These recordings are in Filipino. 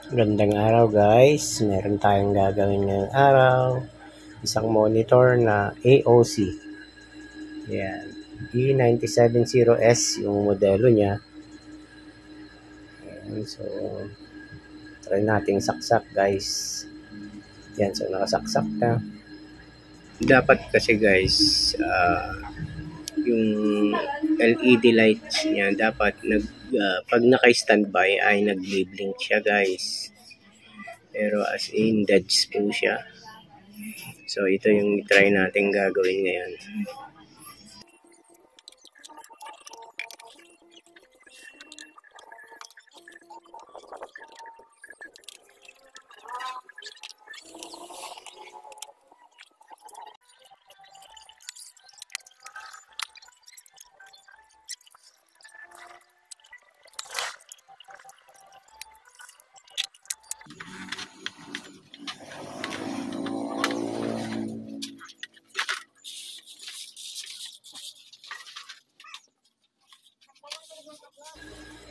Gandang araw guys, meron tayong gagawin ngayong araw. Isang monitor na AOC. Yan. E970S yung modelo niya. Yan. So, try nating saksak guys. Yan, so nakasaksak na. Dapat kasi guys, yung LED lights niya dapat pag naka-standby ay nag-blink siya guys. Pero as in deads po siya. So ito yung try natin gagawin ngayon.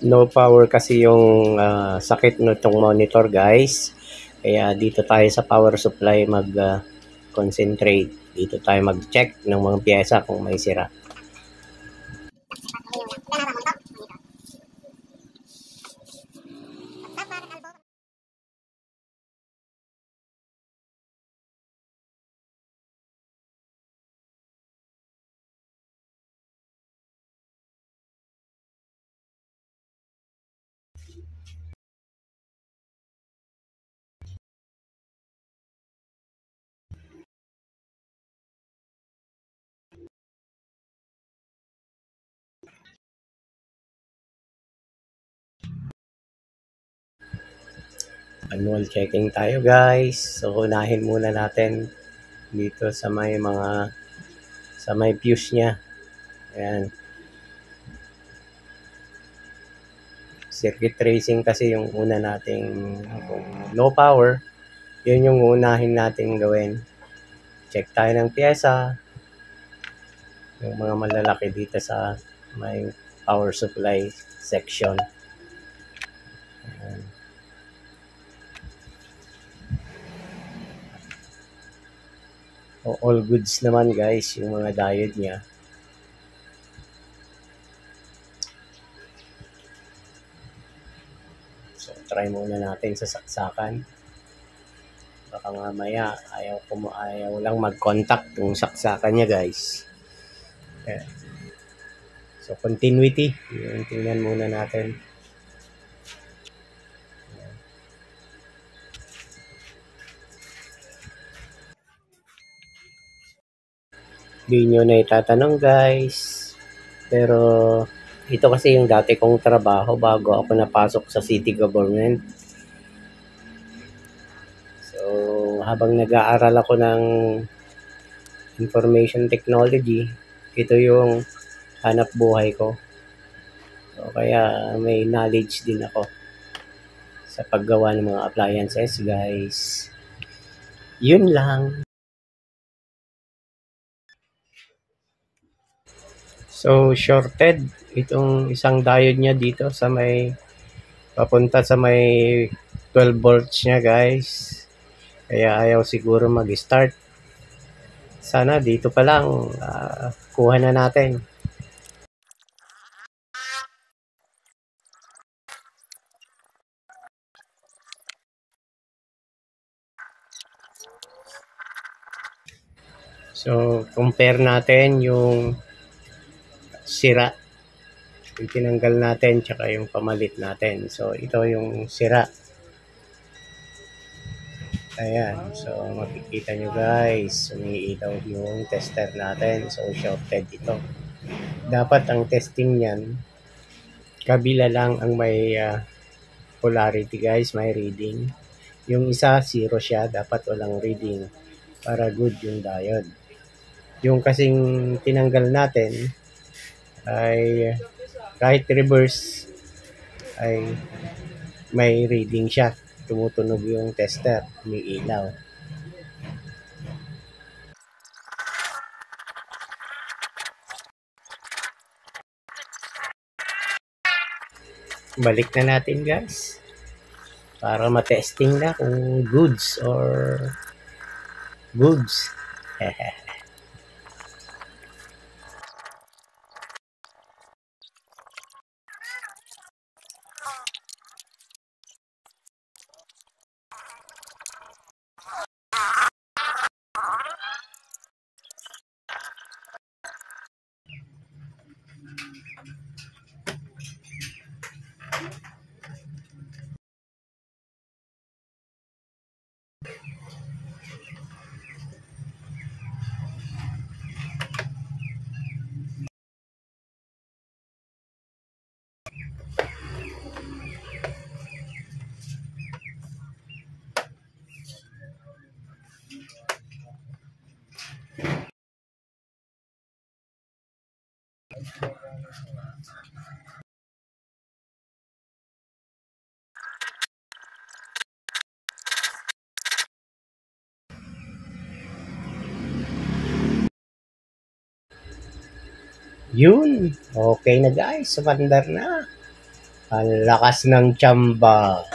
No power kasi yung sakit nitong monitor guys. Kaya dito tayo sa power supply concentrate. Dito tayo mag-check ng mga pyesa kung may sira. Manual checking tayo guys. So unahin muna natin dito sa may fuse niya. Ayan. Circuit tracing kasi yung una nating kung low power, yun yung unahin nating gawin. Check tayo ng pyesa. Yung mga malalaki dito sa may power supply section. Ayan. All goods naman guys yung mga diode niya. So try muna natin sa saksakan. Baka mamaya ayaw lang mag-contact yung saksakan niya guys. Ayan. So continuity, yung tingnan muna natin. Di nyo na itatanong guys. Pero ito kasi yung dati kong trabaho bago ako napasok sa city government. So habang nag-aaral ako ng information technology, ito yung hanap buhay ko. So kaya may knowledge din ako sa paggawa ng mga appliances guys. Yun lang. So shorted itong isang diode niya dito sa papunta sa may 12 volts niya guys. Kaya ayaw siguro mag-start. Sana dito pa lang kuha na natin. So compare natin yung sira, yung tinanggal natin tsaka yung pamalit natin. So ito yung sira. Ayan, so makikita nyo guys, umiilaw yung tester natin. So shorted ito. Dapat ang testing niyan, kabila lang ang may polarity guys, may reading. Yung isa, 0 siya, dapat walang reading para good yung diode. Yung kasing tinanggal natin ay kahit reverse ay may reading siya. Tumutunog yung tester, umiilaw. Balik na natin guys para matesting na kung goods or goods. Yun, okay na guys, sumandar na. Ang lakas ng tsamba.